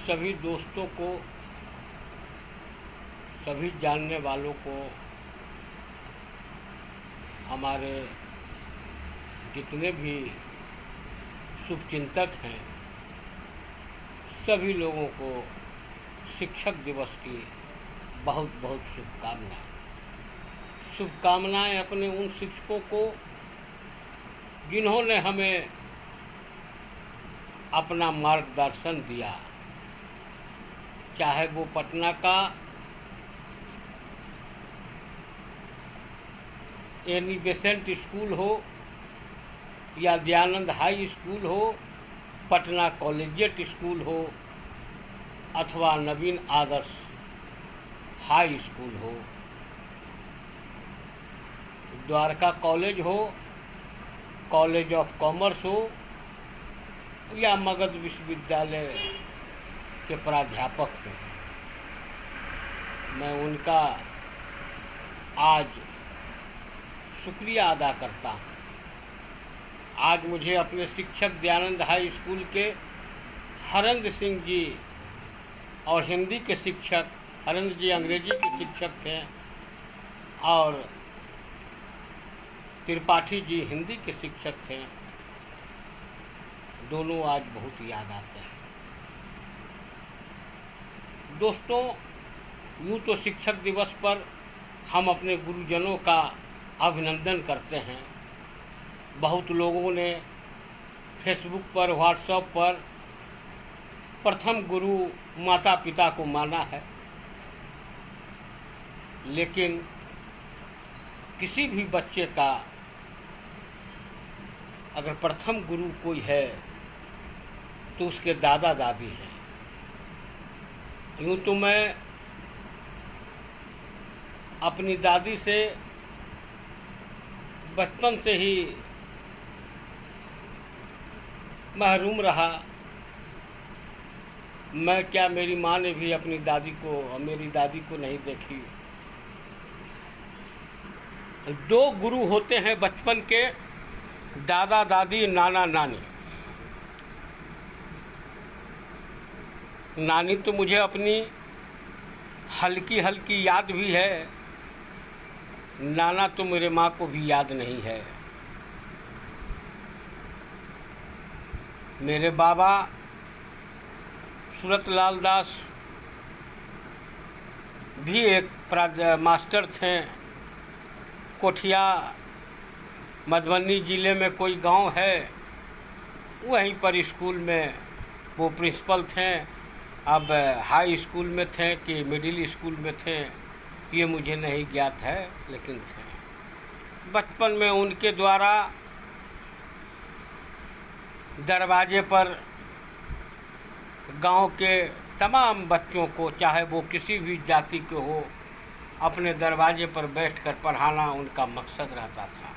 सभी दोस्तों को, सभी जानने वालों को, हमारे जितने भी शुभचिंतक हैं, सभी लोगों को शिक्षक दिवस की बहुत बहुत शुभकामनाएं। शुभकामनाएं अपने उन शिक्षकों को जिन्होंने हमें अपना मार्गदर्शन दिया, चाहे वो पटना का एनी बेसेंट स्कूल हो या दयानंद हाई स्कूल हो, पटना कॉलेजिएट स्कूल हो अथवा नवीन आदर्श हाई स्कूल हो, द्वारका कॉलेज हो, कॉलेज ऑफ कॉमर्स हो या मगध विश्वविद्यालय के प्राध्यापक हो। मैं उनका आज शुक्रिया अदा करता हूँ। आज मुझे अपने शिक्षक दयानंद हाई स्कूल के हरेंद्र सिंह जी और हिंदी के शिक्षक, हरेंद्र जी अंग्रेजी के शिक्षक थे और त्रिपाठी जी हिंदी के शिक्षक थे, दोनों आज बहुत याद आते हैं। दोस्तों, यूँ तो शिक्षक दिवस पर हम अपने गुरुजनों का अभिनंदन करते हैं। बहुत लोगों ने फेसबुक पर, व्हाट्सएप पर प्रथम गुरु माता पिता को माना है, लेकिन किसी भी बच्चे का अगर प्रथम गुरु कोई है तो उसके दादा दादी हैं। यूँ तो मैं अपनी दादी से बचपन से ही महरूम रहा। मैं क्या, मेरी माँ ने भी अपनी दादी को और मेरी दादी को नहीं देखी। दो गुरु होते हैं बचपन के, दादा दादी, नाना नानी। नानी तो मुझे अपनी हल्की हल्की याद भी है, नाना तो मेरे माँ को भी याद नहीं है। मेरे बाबा सूरतलाल दास भी एक मास्टर थे। कोठिया मधुबनी ज़िले में कोई गांव है, वहीं पर स्कूल में वो प्रिंसिपल थे। अब हाई स्कूल में थे कि मिडिल स्कूल में थे ये मुझे नहीं ज्ञात है, लेकिन थे। बचपन में उनके द्वारा दरवाजे पर गांव के तमाम बच्चों को, चाहे वो किसी भी जाति के हो, अपने दरवाजे पर बैठकर पढ़ाना उनका मकसद रहता था।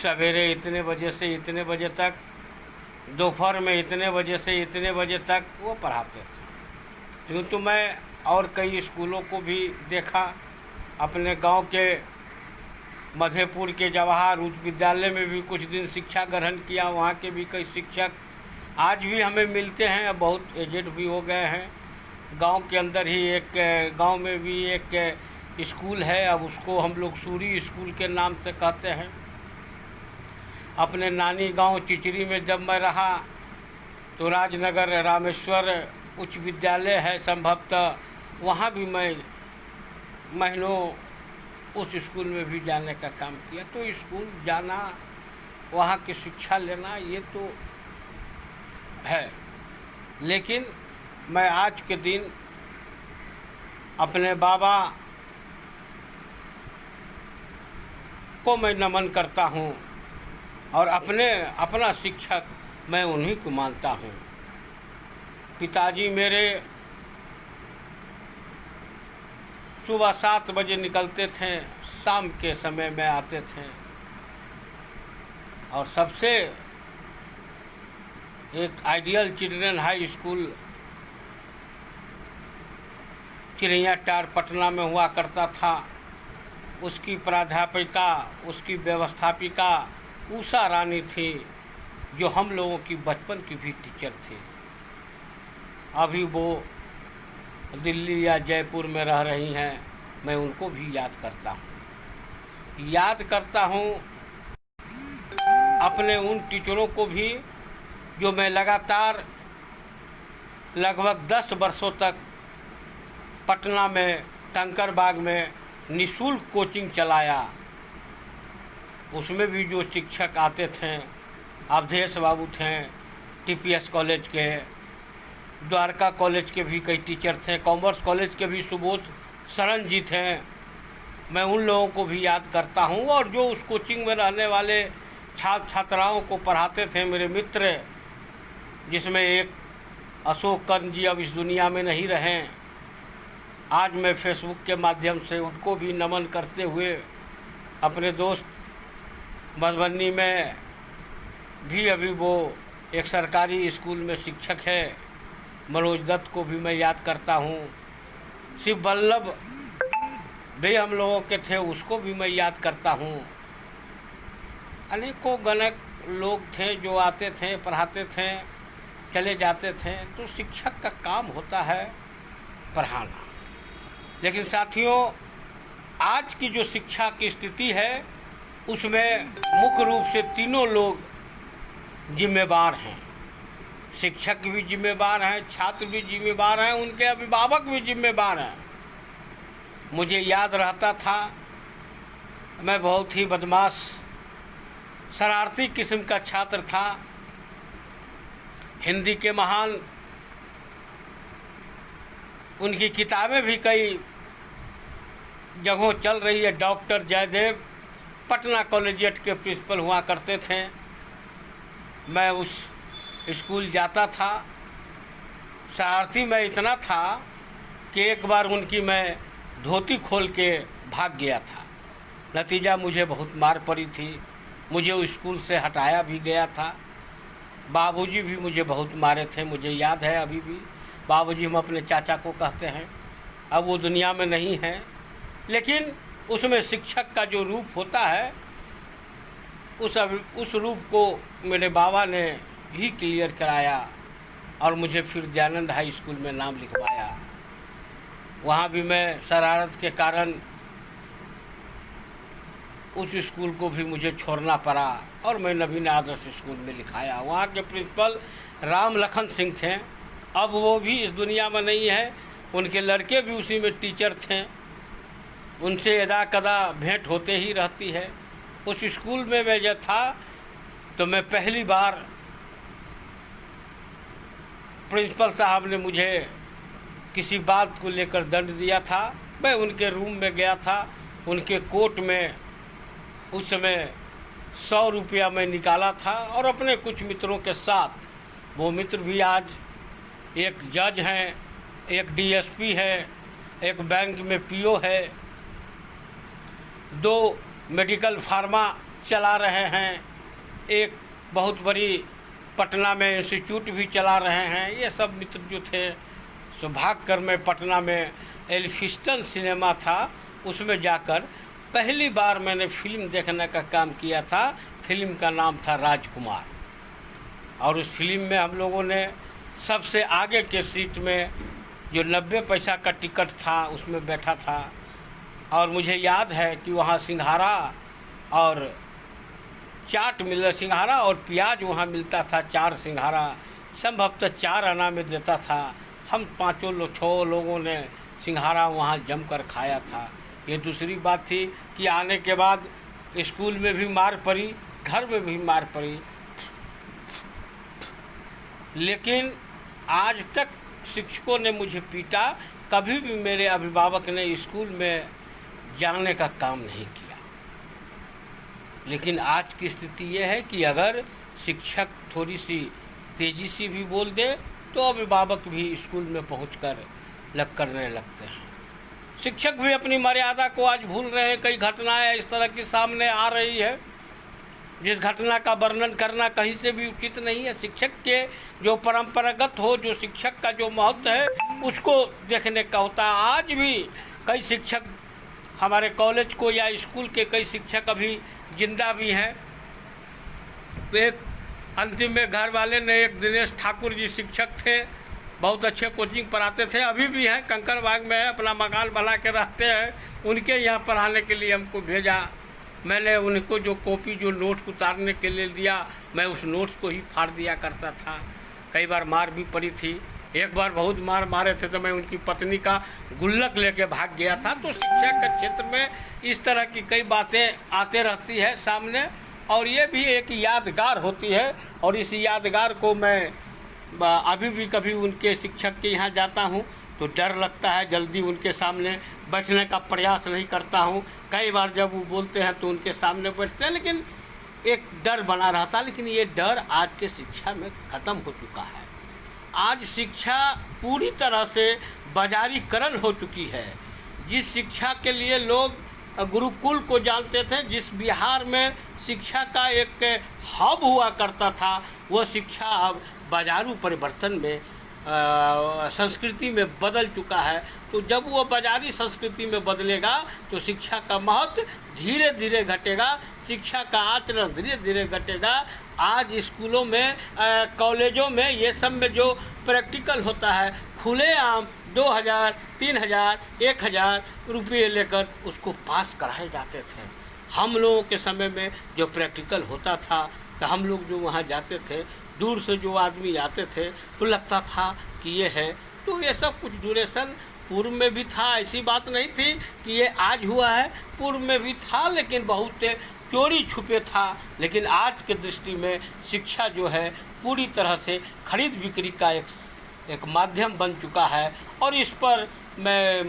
सवेरे इतने बजे से इतने बजे तक, दोपहर में इतने बजे से इतने बजे तक वो पढ़ाते थे। यूँ तो मैं और कई स्कूलों को भी देखा। अपने गांव के मधेपुर के जवाहर उच्च विद्यालय में भी कुछ दिन शिक्षा ग्रहण किया। वहाँ के भी कई शिक्षक आज भी हमें मिलते हैं, अब बहुत एजेड भी हो गए हैं। गांव के अंदर ही एक गांव में भी एक स्कूल है, अब उसको हम लोग सूरी स्कूल के नाम से कहते हैं। अपने नानी गांव चिचरी में जब मैं रहा तो राजनगर रामेश्वर उच्च विद्यालय है, संभवतः वहाँ भी मैं महीनों उस स्कूल में भी जाने का काम किया। तो स्कूल जाना, वहाँ की शिक्षा लेना, ये तो है। लेकिन मैं आज के दिन अपने बाबा को मैं नमन करता हूँ और अपना शिक्षक मैं उन्हीं को मानता हूँ। पिताजी मेरे सुबह 7 बजे निकलते थे, शाम के समय में आते थे और सबसे एक आइडियल चिल्ड्रन हाई स्कूल चिड़ैया टार पटना में हुआ करता था। उसकी प्राध्यापिका, उसकी व्यवस्थापिका उषा रानी थी, जो हम लोगों की बचपन की भी टीचर थी। अभी वो दिल्ली या जयपुर में रह रही हैं, मैं उनको भी याद करता हूँ। याद करता हूँ अपने उन टीचरों को भी जो मैं लगातार लगभग 10 वर्षों तक पटना में कंकरबाग में निःशुल्क कोचिंग चलाया। उसमें भी जो शिक्षक आते थे, अवधेश बाबू थे, टीपीएस कॉलेज के, द्वारका कॉलेज के भी कई टीचर थे, कॉमर्स कॉलेज के भी सुबोध शरण जी थे। मैं उन लोगों को भी याद करता हूँ। और जो उस कोचिंग में रहने वाले छात्र छात्राओं को पढ़ाते थे मेरे मित्र, जिसमें एक अशोक कर्ण जी अब इस दुनिया में नहीं रहें। आज मैं फेसबुक के माध्यम से उनको भी नमन करते हुए अपने दोस्त मधुबनी में भी अभी वो एक सरकारी स्कूल में शिक्षक है, मनोज दत्त को भी मैं याद करता हूँ। शिव वल्लभ भी हम लोगों के थे, उसको भी मैं याद करता हूँ। अनेकों गणक लोग थे जो आते थे, पढ़ाते थे, चले जाते थे। तो शिक्षक का काम होता है पढ़ाना। लेकिन साथियों, आज की जो शिक्षा की स्थिति है उसमें मुख्य रूप से तीनों लोग जिम्मेवार हैं। शिक्षक भी जिम्मेवार हैं, छात्र भी जिम्मेवार हैं, उनके अभिभावक भी जिम्मेवार हैं। मुझे याद रहता था, मैं बहुत ही बदमाश शरारती किस्म का छात्र था। हिंदी के महान उनकी किताबें भी कई जगहों चल रही है। डॉक्टर जयदेव पटना कॉलेजिएट के प्रिंसिपल हुआ करते थे। मैं उस स्कूल जाता था। शरारती मैं इतना था कि एक बार उनकी मैं धोती खोल के भाग गया था। नतीजा मुझे बहुत मार पड़ी थी। मुझे उस स्कूल से हटाया भी गया था। बाबूजी भी मुझे बहुत मारे थे, मुझे याद है अभी भी। बाबूजी हम अपने चाचा को कहते हैं, अब वो दुनिया में नहीं हैं। लेकिन उसमें शिक्षक का जो रूप होता है, उस रूप को मेरे बाबा ने ही क्लियर कराया और मुझे फिर दयानंद हाई स्कूल में नाम लिखवाया। वहाँ भी मैं शरारत के कारण उस स्कूल को भी मुझे छोड़ना पड़ा और मैं नवीन आदर्श स्कूल में लिखाया। वहाँ के प्रिंसिपल राम लखन सिंह थे। अब वो भी इस दुनिया में नहीं है। उनके लड़के भी उसी में टीचर थे। उनसे यदा कदा भेंट होते ही रहती है। उस स्कूल में मैं जब था तो मैं पहली बार प्रिंसिपल साहब ने मुझे किसी बात को लेकर दंड दिया था। मैं उनके रूम में गया था। उनके कोट में उस समय 100 रुपया मैं निकाला था और अपने कुछ मित्रों के साथ, वो मित्र भी आज एक जज हैं, एक डीएसपी है, एक बैंक में पीओ है, 2 मेडिकल फार्मा चला रहे हैं, एक बहुत बड़ी पटना में इंस्टीट्यूट भी चला रहे हैं। ये सब मित्र जो थे, सौभाग्य कर मैं पटना में एल्फिस्टन सिनेमा था, उसमें जाकर पहली बार मैंने फिल्म देखने का काम किया था। फिल्म का नाम था राजकुमार। और उस फिल्म में हम लोगों ने सबसे आगे के सीट में जो 90 पैसा का टिकट था उसमें बैठा था। और मुझे याद है कि वहाँ सिंघारा और चाट सिंघारा और प्याज वहाँ मिलता था। 4 सिंघारा संभवतः 4 आना में देता था। हम 6 लोगों ने सिंघारा वहाँ जमकर खाया था। ये दूसरी बात थी कि आने के बाद स्कूल में भी मार पड़ी, घर में भी मार पड़ी। लेकिन आज तक शिक्षकों ने मुझे पीटा, कभी भी मेरे अभिभावक ने स्कूल में जाने का काम नहीं किया। लेकिन आज की स्थिति यह है कि अगर शिक्षक थोड़ी सी तेज़ी से भी बोल दे तो अभिभावक भी स्कूल में पहुंचकर करने लगते हैं। शिक्षक भी अपनी मर्यादा को आज भूल रहे हैं। कई घटनाएं इस तरह की सामने आ रही है जिस घटना का वर्णन करना कहीं से भी उचित नहीं है। शिक्षक के जो परंपरागत हो, जो शिक्षक का जो महत्व है, उसको देखने का होता है। आज भी कई शिक्षक हमारे कॉलेज को या स्कूल के कई शिक्षक अभी जिंदा भी हैं। एक अंतिम में घर वाले ने, एक दिनेश ठाकुर जी शिक्षक थे, बहुत अच्छे कोचिंग पढ़ाते थे, अभी भी हैं, कंकड़बाग में है, अपना मकान बना के रहते हैं। उनके यहाँ पढ़ाने के लिए हमको भेजा। मैंने उनको जो कॉपी जो नोट्स उतारने के लिए दिया, मैं उस नोट्स को ही फाड़ दिया करता था। कई बार मार भी पड़ी थी। एक बार बहुत मार मारे थे तो मैं उनकी पत्नी का गुल्लक लेके भाग गया था। तो शिक्षा के क्षेत्र में इस तरह की कई बातें आते रहती है सामने, और ये भी एक यादगार होती है। और इस यादगार को मैं अभी भी कभी उनके शिक्षक के यहाँ जाता हूँ तो डर लगता है, जल्दी उनके सामने बैठने का प्रयास नहीं करता हूँ। कई बार जब वो बोलते हैं तो उनके सामने बैठते हैं, लेकिन एक डर बना रहता। लेकिन ये डर आज के शिक्षा में ख़त्म हो चुका है। आज शिक्षा पूरी तरह से बाजारीकरण हो चुकी है। जिस शिक्षा के लिए लोग गुरुकुल को जानते थे, जिस बिहार में शिक्षा का एक हब हुआ करता था, वो शिक्षा अब बाजारू परिवर्तन में संस्कृति में बदल चुका है। तो जब वो बाजारी संस्कृति में बदलेगा तो शिक्षा का महत्व धीरे धीरे घटेगा, शिक्षा का आचरण धीरे धीरे घटेगा। आज स्कूलों में कॉलेजों में ये सब में जो प्रैक्टिकल होता है, खुलेआम 2000, 3000, 1000 रुपये लेकर उसको पास कराए जाते थे। हम लोगों के समय में जो प्रैक्टिकल होता था तो हम लोग जो वहाँ जाते थे, दूर से जो आदमी आते थे तो लगता था कि ये है। तो ये सब कुछ ड्यूरेशन पूर्व में भी था, ऐसी बात नहीं थी कि ये आज हुआ है, पूर्व में भी था, लेकिन बहुत चोरी छुपे था। लेकिन आज के दृष्टि में शिक्षा जो है पूरी तरह से खरीद बिक्री का एक माध्यम बन चुका है। और इस पर मैं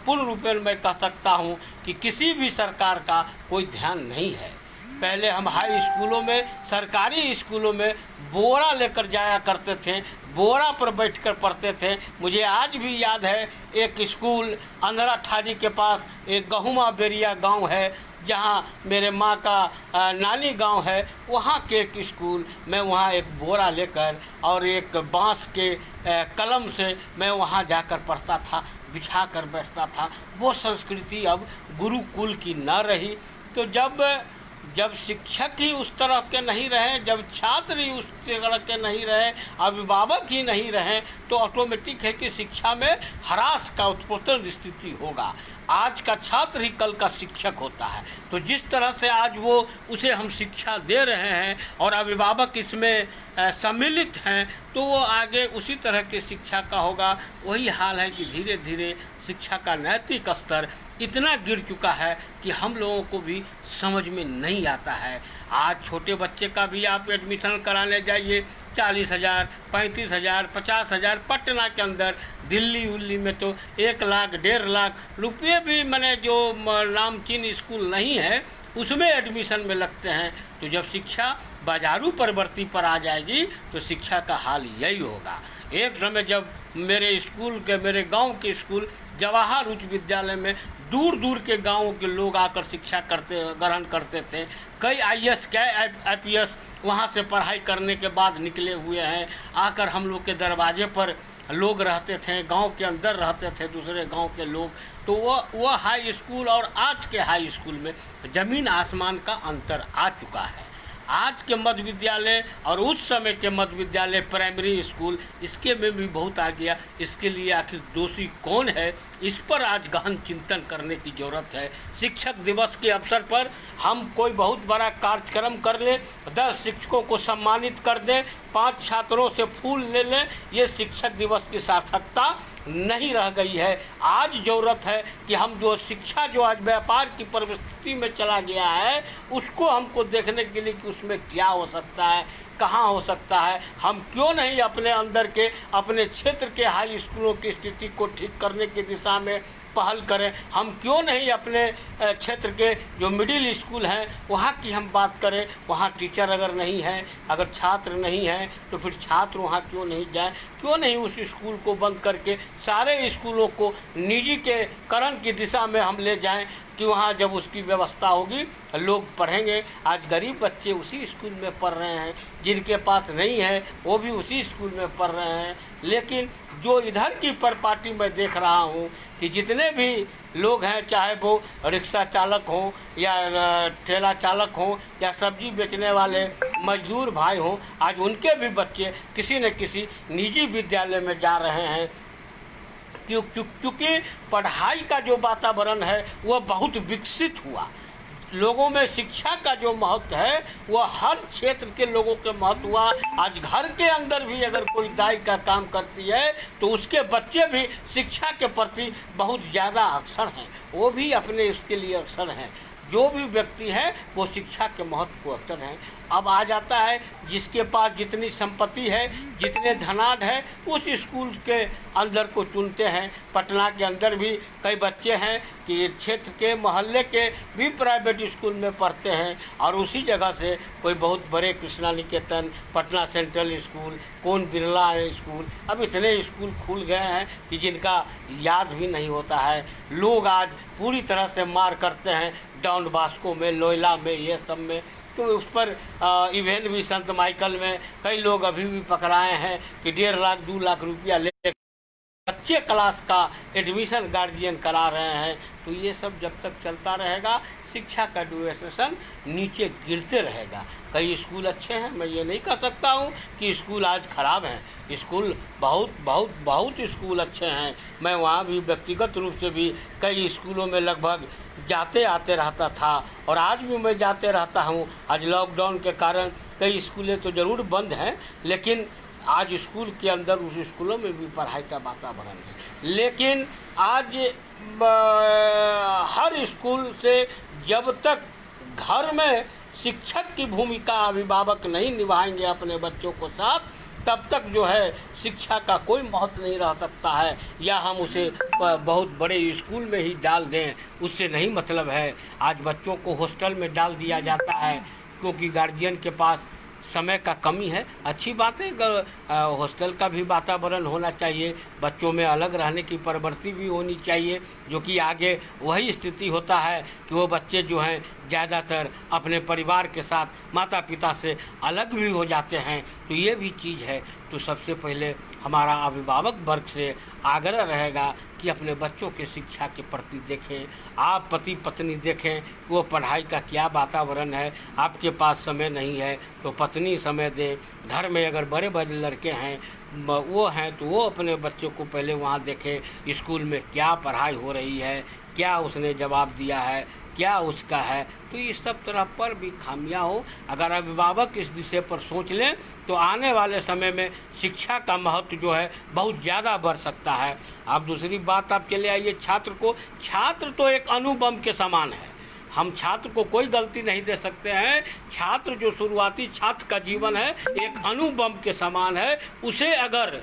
पूर्ण रूप में मैं कह सकता हूँ कि किसी भी सरकार का कोई ध्यान नहीं है। पहले हम हाई स्कूलों में, सरकारी स्कूलों में बोरा लेकर जाया करते थे, बोरा पर बैठकर पढ़ते थे। मुझे आज भी याद है, एक स्कूल अंधरा ठारी के पास एक गहुमा बेरिया गांव है, जहां मेरे माँ का नानी गांव है, वहां के एक स्कूल, मैं वहां एक बोरा लेकर और एक बांस के कलम से मैं वहां जाकर पढ़ता था, बिछा कर बैठता था। वो संस्कृति अब गुरुकुल की न रही। तो जब शिक्षक ही उस तरह के नहीं रहे, जब छात्र ही उस तरह के नहीं रहे, अभिभावक ही नहीं रहे, तो ऑटोमेटिक है कि शिक्षा में ह्रास का उत्पन्न स्थिति होगा। आज का छात्र ही कल का शिक्षक होता है। तो जिस तरह से आज वो उसे हम शिक्षा दे रहे हैं और अभिभावक इसमें सम्मिलित हैं, तो वो आगे उसी तरह की शिक्षा का होगा। वही हाल है कि धीरे धीरे शिक्षा का नैतिक स्तर इतना गिर चुका है कि हम लोगों को भी समझ में नहीं आता है। आज छोटे बच्चे का भी आप एडमिशन कराने जाइए, 40,000, 35,000, 50,000, पटना के अंदर, दिल्ली उल्ली में तो 1 लाख, 1.5 लाख रुपये भी मैंने जो नामचीन स्कूल नहीं है उसमें एडमिशन में लगते हैं। तो जब शिक्षा बाजारू प्रवृत्ति पर आ जाएगी तो शिक्षा का हाल यही होगा। एक समय जब मेरे गांव के स्कूल जवाहर उच्च विद्यालय में दूर दूर के गांवों के लोग आकर शिक्षा ग्रहण करते थे। कई IAS IPS वहां से पढ़ाई करने के बाद निकले हुए हैं। आकर हम लोग के दरवाजे पर लोग रहते थे, गांव के अंदर रहते थे दूसरे गांव के लोग। तो वो हाई स्कूल और आज के हाई स्कूल में ज़मीन आसमान का अंतर आ चुका है। आज के मध्य विद्यालय और उस समय के मध्य विद्यालय, प्राइमरी स्कूल, इसके में भी बहुत आ गया। इसके लिए आखिर दोषी कौन है, इस पर आज गहन चिंतन करने की ज़रूरत है। शिक्षक दिवस के अवसर पर हम कोई बहुत बड़ा कार्यक्रम कर लें, 10 शिक्षकों को सम्मानित कर दें, 5 छात्रों से फूल ले लें, ये शिक्षक दिवस की सार्थकता नहीं रह गई है। आज ज़रूरत है कि हम जो शिक्षा जो आज व्यापार की परिस्थिति में चला गया है, उसको हमको देखने के लिए कि उसमें क्या हो सकता है, कहाँ हो सकता है। हम क्यों नहीं अपने अंदर के, अपने क्षेत्र के हाई स्कूलों की स्थिति को ठीक करने की दिशा में पहल करें। हम क्यों नहीं अपने क्षेत्र के जो मिडिल स्कूल हैं वहाँ की हम बात करें। वहाँ टीचर अगर नहीं है, अगर छात्र नहीं है, तो फिर छात्र वहाँ क्यों नहीं जाए। क्यों नहीं उस स्कूल को बंद करके सारे स्कूलों को निजीकरण की दिशा में हम ले जाएं कि वहाँ जब उसकी व्यवस्था होगी लोग पढ़ेंगे। आज गरीब बच्चे उसी स्कूल में पढ़ रहे हैं, जिनके पास नहीं है वो भी उसी स्कूल में पढ़ रहे हैं। लेकिन जो इधर की परिपाटी मैं देख रहा हूँ कि कि जितने भी लोग हैं, चाहे वो रिक्शा चालक हों या ठेला चालक हों या सब्जी बेचने वाले मजदूर भाई हों, आज उनके भी बच्चे किसी न किसी निजी विद्यालय में जा रहे हैं। क्योंकि पढ़ाई का जो वातावरण है वह बहुत विकसित हुआ। लोगों में शिक्षा का जो महत्व है वह हर क्षेत्र के लोगों के महत्व हुआ। आज घर के अंदर भी अगर कोई दाई का काम करती है तो उसके बच्चे भी शिक्षा के प्रति बहुत ज़्यादा अग्रसर हैं, वो भी अपने इसके लिए अग्रसर हैं। जो भी व्यक्ति है वो शिक्षा के महत्व को अग्रसर हैं। अब आ जाता है जिसके पास जितनी संपत्ति है, जितने धनाढ्य है, उस स्कूल के अंदर को चुनते हैं। पटना के अंदर भी कई बच्चे हैं कि क्षेत्र के मोहल्ले के भी प्राइवेट स्कूल में पढ़ते हैं और उसी जगह से कोई बहुत बड़े कृष्णा निकेतन, पटना सेंट्रल स्कूल, कौन बिरला स्कूल, अब इतने स्कूल खुल गए हैं कि जिनका याद भी नहीं होता है। लोग आज पूरी तरह से मार करते हैं डॉन बॉस्को में, लोयला में, ये सब में। तो उस पर इवेंट भी संत माइकल में कई लोग अभी भी पकड़ाए हैं कि 1.5 लाख 2 लाख रुपया ले बच्चे क्लास का एडमिशन गार्जियन करा रहे हैं। तो ये सब जब तक चलता रहेगा शिक्षा का ड्यूरेशन नीचे गिरते रहेगा। कई स्कूल अच्छे हैं, मैं ये नहीं कह सकता हूँ कि स्कूल आज खराब हैं। स्कूल बहुत स्कूल अच्छे हैं। मैं वहाँ भी व्यक्तिगत रूप से भी कई स्कूलों में लगभग जाते आते रहता था और आज भी मैं जाते रहता हूँ। आज लॉकडाउन के कारण कई स्कूलें तो ज़रूर बंद हैं, लेकिन आज स्कूल के अंदर उस स्कूलों में भी पढ़ाई का वातावरण है। लेकिन आज हर स्कूल से जब तक घर में शिक्षक की भूमिका अभिभावक नहीं निभाएंगे अपने बच्चों को साथ, तब तक जो है शिक्षा का कोई महत्व नहीं रह सकता है। या हम उसे बहुत बड़े स्कूल में ही डाल दें, उससे नहीं मतलब है। आज बच्चों को हॉस्टल में डाल दिया जाता है क्योंकि गार्जियन के पास समय का कमी है। अच्छी बात है, हॉस्टल का भी वातावरण होना चाहिए, बच्चों में अलग रहने की प्रवृत्ति भी होनी चाहिए, जो कि आगे वही स्थिति होता है कि वो बच्चे जो हैं ज़्यादातर अपने परिवार के साथ माता पिता से अलग भी हो जाते हैं। तो ये भी चीज़ है। तो सबसे पहले हमारा अभिभावक वर्ग से आग्रह रहेगा कि अपने बच्चों के शिक्षा के प्रति देखें। आप पति पत्नी देखें वो पढ़ाई का क्या वातावरण है। आपके पास समय नहीं है तो पत्नी समय दे। घर में अगर बड़े बड़े लड़के हैं वो हैं तो वो अपने बच्चों को पहले वहाँ देखें स्कूल में क्या पढ़ाई हो रही है, क्या उसने जवाब दिया है, क्या उसका है। तो इस सब तरह पर भी खामियां हो। अगर अभिभावक इस दिशा पर सोच लें तो आने वाले समय में शिक्षा का महत्व जो है बहुत ज़्यादा बढ़ सकता है। अब दूसरी बात आप चले आइए छात्र तो एक अणुबम के समान है। हम छात्र को कोई गलती नहीं दे सकते हैं। छात्र जो शुरुआती छात्र का जीवन है एक अणुबम के समान है। उसे अगर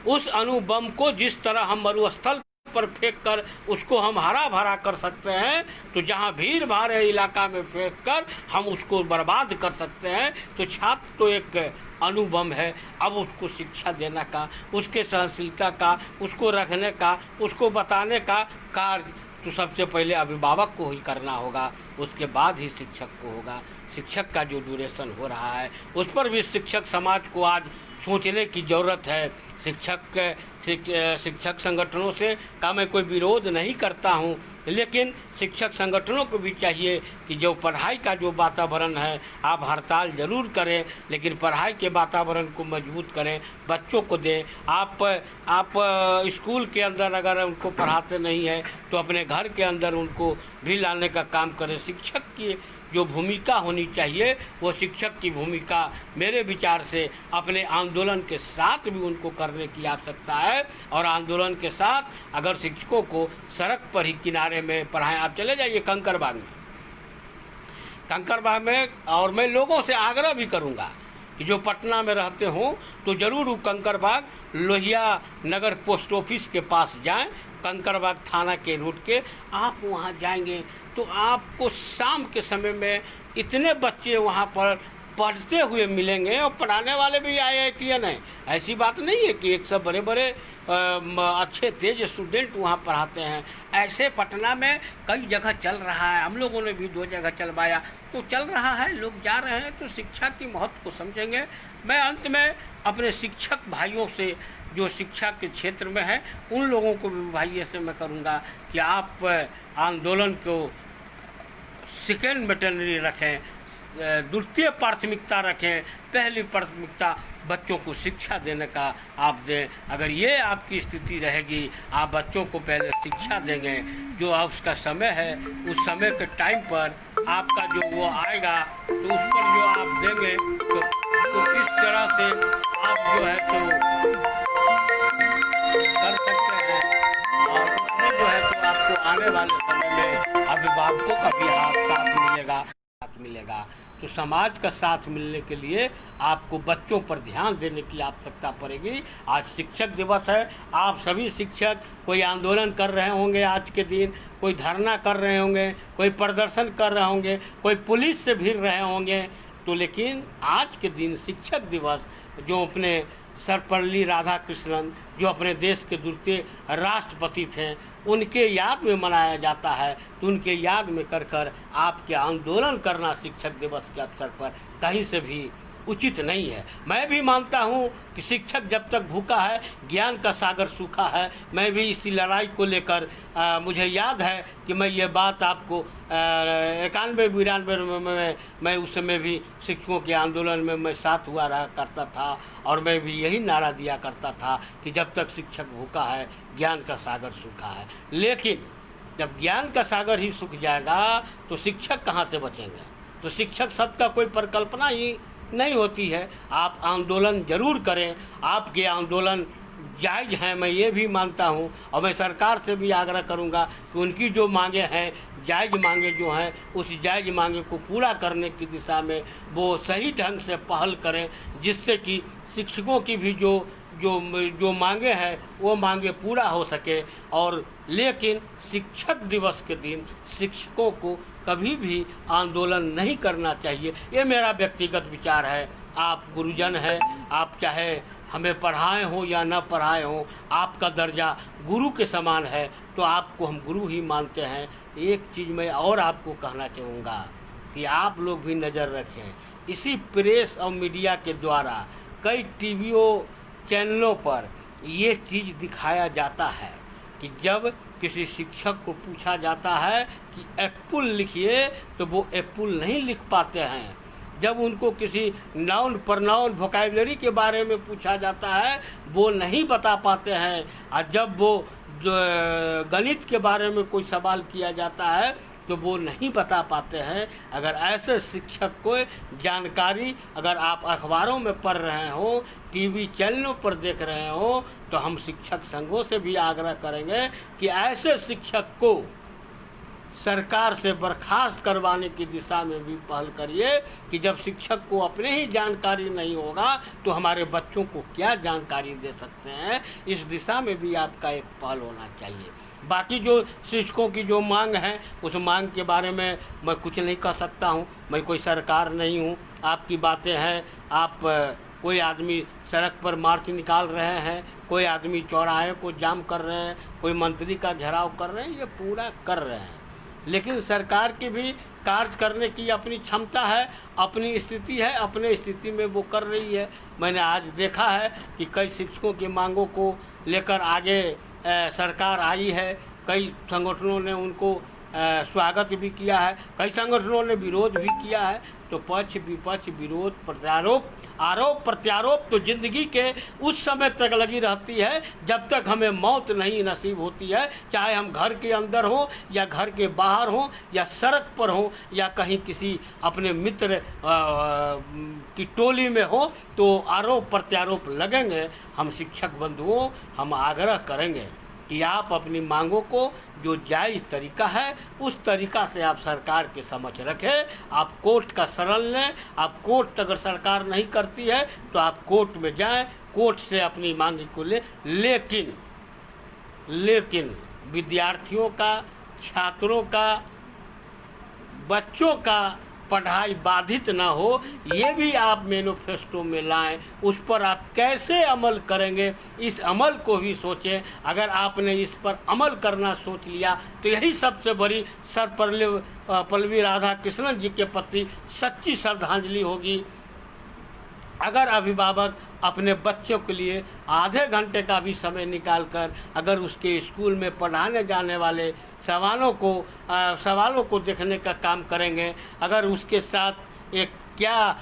उस अणुबम को जिस तरह हम मरुस्थल पर फेंक कर उसको हम हरा भरा कर सकते हैं, तो जहां भीड़ भाड़ इलाका में फेंक कर हम उसको बर्बाद कर सकते हैं। तो छात्र तो एक अणुबम है। अब उसको शिक्षा देना का, उसके सहनशीलता का, उसको रखने का, उसको बताने का कार्य तो सबसे पहले अभिभावक को ही करना होगा, उसके बाद ही शिक्षक को होगा। शिक्षक का जो ड्यूरेशन हो रहा है उस पर भी शिक्षक समाज को आज सोचने की ज़रूरत है। शिक्षक संगठनों से का मैं कोई विरोध नहीं करता हूं, लेकिन शिक्षक संगठनों को भी चाहिए कि जो पढ़ाई का जो वातावरण है आप हड़ताल जरूर करें, लेकिन पढ़ाई के वातावरण को मजबूत करें, बच्चों को दें। आप स्कूल के अंदर अगर उनको पढ़ाते नहीं है तो अपने घर के अंदर उनको भी लाने का काम करें। शिक्षक की जो भूमिका होनी चाहिए वो शिक्षक की भूमिका मेरे विचार से अपने आंदोलन के साथ भी उनको करने की आवश्यकता है। और आंदोलन के साथ अगर शिक्षकों को सड़क पर ही किनारे में पढ़ाएं। आप चले जाइए कंकड़बाग में, और मैं लोगों से आग्रह भी करूंगा कि जो पटना में रहते हों तो ज़रूर कंकड़बाग लोहिया नगर पोस्ट ऑफिस के पास जाएं। कंकड़बाग थाना के रूट के आप वहाँ जाएंगे तो आपको शाम के समय में इतने बच्चे वहाँ पर पढ़ते हुए मिलेंगे और पढ़ाने वाले भी IITian हैं। ऐसी बात नहीं है कि एक सब बड़े बड़े अच्छे तेज स्टूडेंट वहाँ पढ़ाते हैं। ऐसे पटना में कई जगह चल रहा है, हम लोगों ने भी 2 जगह चलवाया तो चल रहा है, लोग जा रहे हैं। तो शिक्षा की महत्व को समझेंगे। मैं अंत में अपने शिक्षक भाइयों से जो शिक्षा के क्षेत्र में है उन लोगों को भी भाई ऐसे मैं करूँगा कि आप आंदोलन को सेकेंड वेटरनरी रखें, द्वितीय प्राथमिकता रखें, पहली प्राथमिकता बच्चों को शिक्षा देने का आप दें। अगर ये आपकी स्थिति रहेगी, आप बच्चों को पहले शिक्षा देंगे, जो उसका समय है उस समय के टाइम पर आपका जो वो आएगा तो उस पर जो आप देंगे तो इस तरह से आप जो है तो कर सकते हैं। और उसमें जो है तो आपको आने वाले समय में अभिभावकों का भी साथ मिलेगा। तो समाज का साथ मिलने के लिए आपको बच्चों पर ध्यान देने की आवश्यकता पड़ेगी। आज शिक्षक दिवस है, आप सभी शिक्षक कोई आंदोलन कर रहे होंगे, आज के दिन कोई धरना कर रहे होंगे, कोई प्रदर्शन कर रहे होंगे, कोई पुलिस से भिड़ रहे होंगे। तो लेकिन आज के दिन शिक्षक दिवस जो अपने सर्वपल्ली राधाकृष्णन जो अपने देश के द्वितीय राष्ट्रपति थे उनके याद में मनाया जाता है, तो उनके याद में कर आपके आंदोलन करना शिक्षक दिवस के अवसर पर कहीं से भी उचित नहीं है। मैं भी मानता हूँ कि शिक्षक जब तक भूखा है ज्ञान का सागर सूखा है। मैं भी इसी लड़ाई को लेकर मुझे याद है कि मैं ये बात आपको 91-92 में मैं उस समय भी शिक्षकों के आंदोलन में मैं साथ हुआ रहा करता था और मैं भी यही नारा दिया करता था कि जब तक शिक्षक भूखा है ज्ञान का सागर सूखा है। लेकिन जब ज्ञान का सागर ही सूख जाएगा तो शिक्षक कहाँ से बचेंगे? तो शिक्षक सबका कोई परिकल्पना ही नहीं होती है। आप आंदोलन जरूर करें, आपके आंदोलन जायज़ हैं, मैं ये भी मानता हूँ। और मैं सरकार से भी आग्रह करूँगा कि उनकी जो मांगे हैं, जायज़ मांगे जो हैं, उस जायज़ मांगे को पूरा करने की दिशा में वो सही ढंग से पहल करें, जिससे कि शिक्षकों की भी जो मांगे हैं वो मांगे पूरा हो सके। और लेकिन शिक्षक दिवस के दिन शिक्षकों को कभी भी आंदोलन नहीं करना चाहिए, ये मेरा व्यक्तिगत विचार है। आप गुरुजन हैं, आप चाहे हमें पढ़ाए हो या न पढ़ाए हो, आपका दर्जा गुरु के समान है, तो आपको हम गुरु ही मानते हैं। एक चीज़ मैं और आपको कहना चाहूँगा कि आप लोग भी नज़र रखें, इसी प्रेस और मीडिया के द्वारा कई टीवीओ चैनलों पर ये चीज़ दिखाया जाता है कि जब किसी शिक्षक को पूछा जाता है कि एप्पल लिखिए तो वो एप्पल नहीं लिख पाते हैं। जब उनको किसी नाउन प्रनाउन वोकैबुलरी के बारे में पूछा जाता है वो नहीं बता पाते हैं। और जब वो गणित के बारे में कोई सवाल किया जाता है तो वो नहीं बता पाते हैं। अगर ऐसे शिक्षक को जानकारी अगर आप अखबारों में पढ़ रहे हो, टीवी चैनलों पर देख रहे हो, तो हम शिक्षक संघों से भी आग्रह करेंगे कि ऐसे शिक्षक को सरकार से बर्खास्त करवाने की दिशा में भी पहल करिए कि जब शिक्षक को अपने ही जानकारी नहीं होगा तो हमारे बच्चों को क्या जानकारी दे सकते हैं। इस दिशा में भी आपका एक पहल होना चाहिए। बाकी जो शिक्षकों की जो मांग है उस मांग के बारे में मैं कुछ नहीं कह सकता हूँ, मैं कोई सरकार नहीं हूँ। आपकी बातें हैं, आप कोई आदमी सड़क पर मार्च निकाल रहे हैं, कोई आदमी चौराहे को जाम कर रहे हैं, कोई मंत्री का घेराव कर रहे हैं, ये पूरा कर रहे हैं। लेकिन सरकार की भी कार्य करने की अपनी क्षमता है, अपनी स्थिति है, अपने स्थिति में वो कर रही है। मैंने आज देखा है कि कई शिक्षकों की मांगों को लेकर आगे सरकार आई है, कई संगठनों ने उनको स्वागत भी किया है, कई संगठनों ने विरोध भी किया है। तो पक्ष विपक्ष विरोध प्रत्यारोप आरोप प्रत्यारोप तो जिंदगी के उस समय तक लगी रहती है जब तक हमें मौत नहीं नसीब होती है। चाहे हम घर के अंदर हो या घर के बाहर हो या सड़क पर हो या कहीं किसी अपने मित्र की टोली में हो, तो आरोप प्रत्यारोप लगेंगे। हम शिक्षक बंधुओं हम आग्रह करेंगे कि आप अपनी मांगों को जो जायज़ तरीका है उस तरीका से आप सरकार के समक्ष रखें। आप कोर्ट का शरण लें। आप कोर्ट अगर सरकार नहीं करती है तो आप कोर्ट में जाएं, कोर्ट से अपनी मांग को लेकिन विद्यार्थियों का, छात्रों का, बच्चों का पढ़ाई बाधित ना हो, ये भी आप मैनिफेस्टो में लाएं। उस पर आप कैसे अमल करेंगे इस अमल को भी सोचें। अगर आपने इस पर अमल करना सोच लिया तो यही सबसे बड़ी सर्वपल्ली राधाकृष्णन जी के प्रति सच्ची श्रद्धांजलि होगी। अगर अभिभावक अपने बच्चों के लिए आधे घंटे का भी समय निकालकर अगर उसके स्कूल में पढ़ाने जाने वाले सवालों को देखने का काम करेंगे, अगर उसके साथ एक क्या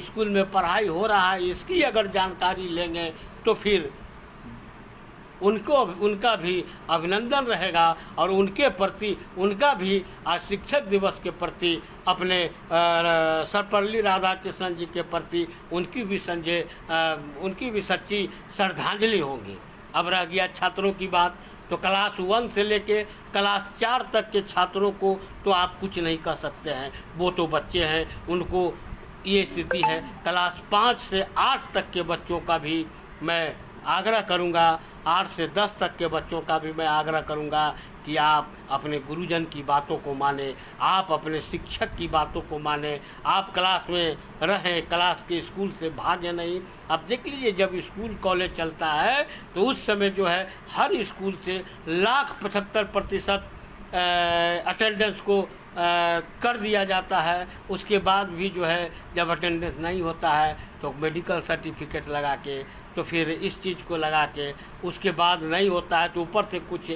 स्कूल में पढ़ाई हो रहा है इसकी अगर जानकारी लेंगे तो फिर उनका भी अभिनंदन रहेगा और उनके प्रति उनका भी आज शिक्षक दिवस के प्रति अपने सर्वपल्ली राधाकृष्णन जी के प्रति उनकी भी सच्ची श्रद्धांजलि होगी। अब रह गया छात्रों की बात, तो क्लास 1 से लेके क्लास 4 तक के छात्रों को तो आप कुछ नहीं कर सकते हैं, वो तो बच्चे हैं, उनको ये स्थिति है। क्लास 5 से 8 तक के बच्चों का भी मैं आग्रह करूंगा, 8 से 10 तक के बच्चों का भी मैं आग्रह करूंगा कि आप अपने गुरुजन की बातों को माने, आप अपने शिक्षक की बातों को माने, आप क्लास में रहें, क्लास के स्कूल से भागें नहीं। अब देख लीजिए जब स्कूल कॉलेज चलता है तो उस समय जो है हर स्कूल से 75% अटेंडेंस को कर दिया जाता है। उसके बाद भी जो है जब अटेंडेंस नहीं होता है तो मेडिकल सर्टिफिकेट लगा के, तो फिर इस चीज़ को लगा के, उसके बाद नहीं होता है तो ऊपर से कुछ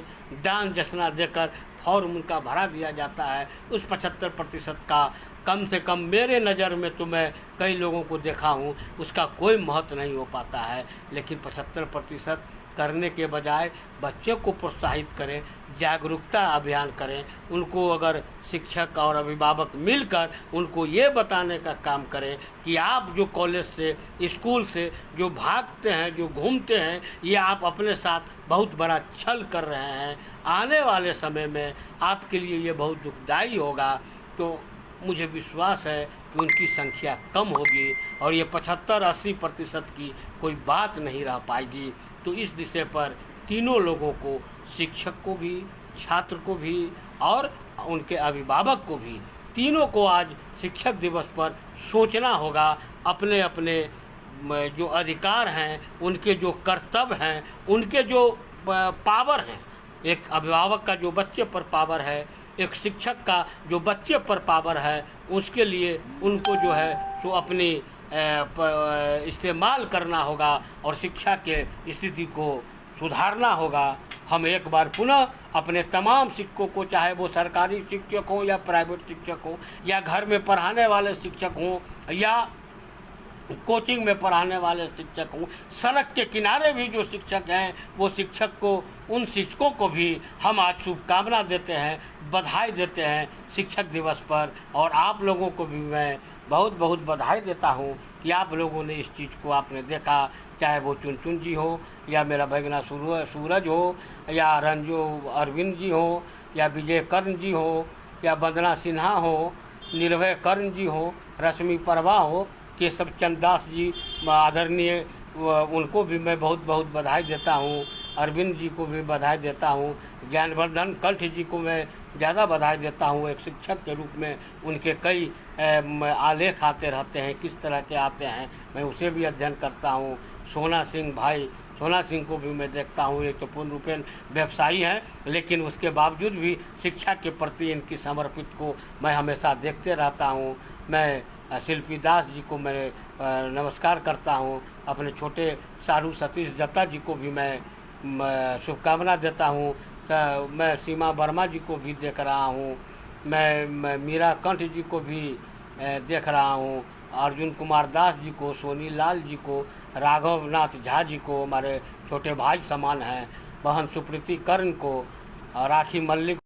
दान दक्षिणा देकर फॉर्म उनका भरा दिया जाता है। उस 75% का कम से कम मेरे नज़र में तो मैं कई लोगों को देखा हूँ उसका कोई महत्व नहीं हो पाता है। लेकिन 75% करने के बजाय बच्चों को प्रोत्साहित करें, जागरूकता अभियान करें, उनको अगर शिक्षक और अभिभावक मिलकर उनको ये बताने का काम करें कि आप जो कॉलेज से स्कूल से जो भागते हैं, जो घूमते हैं, ये आप अपने साथ बहुत बड़ा छल कर रहे हैं, आने वाले समय में आपके लिए ये बहुत दुखदायी होगा। तो मुझे विश्वास है कि उनकी संख्या कम होगी और ये 75-80% की कोई बात नहीं रह पाएगी। तो इस विषय पर तीनों लोगों को, शिक्षक को भी, छात्र को भी और उनके अभिभावक को भी, तीनों को आज शिक्षक दिवस पर सोचना होगा। अपने अपने जो अधिकार हैं, उनके जो कर्तव्य हैं, उनके जो पावर हैं, एक अभिभावक का जो बच्चे पर पावर है, एक शिक्षक का जो बच्चे पर पावर है, उसके लिए उनको जो है सो अपनी इस्तेमाल करना होगा और शिक्षा के स्थिति को सुधारना होगा। हम एक बार पुनः अपने तमाम शिक्षकों को, चाहे वो सरकारी शिक्षक हों या प्राइवेट शिक्षक हों या घर में पढ़ाने वाले शिक्षक हों या कोचिंग में पढ़ाने वाले शिक्षक हों, सड़क के किनारे भी जो शिक्षक हैं वो शिक्षक को, उन शिक्षकों को भी हम आज शुभकामना देते हैं, बधाई देते हैं शिक्षक दिवस पर। और आप लोगों को भी मैं बहुत बहुत बधाई देता हूँ कि आप लोगों ने इस चीज़ को आपने देखा, चाहे वो चुनचुन जी हो या मेरा भगना सूरज हो या रंजू अरविंद जी हो या विजय कर्ण जी हो या वंदना सिन्हा हो, निर्भय कर्ण जी हो, रश्मि परवा हो, केशव चंद दास जी आदरणीय, उनको भी मैं बहुत बहुत बधाई देता हूँ। अरविंद जी को भी बधाई देता हूँ। ज्ञानवर्धन कंठ जी को मैं ज़्यादा बधाई देता हूँ। एक शिक्षक के रूप में उनके कई आलेख आते रहते हैं, किस तरह के आते हैं मैं उसे भी अध्ययन करता हूँ। सोना सिंह को भी मैं देखता हूँ, ये तो पूर्ण रूपेण व्यवसायी हैं, लेकिन उसके बावजूद भी शिक्षा के प्रति इनकी समर्पित को मैं हमेशा देखते रहता हूँ। मैं शिल्पी दास जी को मैं नमस्कार करता हूँ। अपने छोटे सारू सतीश दत्ता जी को भी मैं शुभकामना देता हूँ। मैं सीमा वर्मा जी को भी देख रहा हूँ। मैं मीरा कंठ जी को भी देख रहा हूँ। अर्जुन कुमार दास जी को, सोनी लाल जी को, राघव नाथ झा जी को, हमारे छोटे भाई समान हैं, बहन सुप्रीति कर्ण को, राखी मल्लिक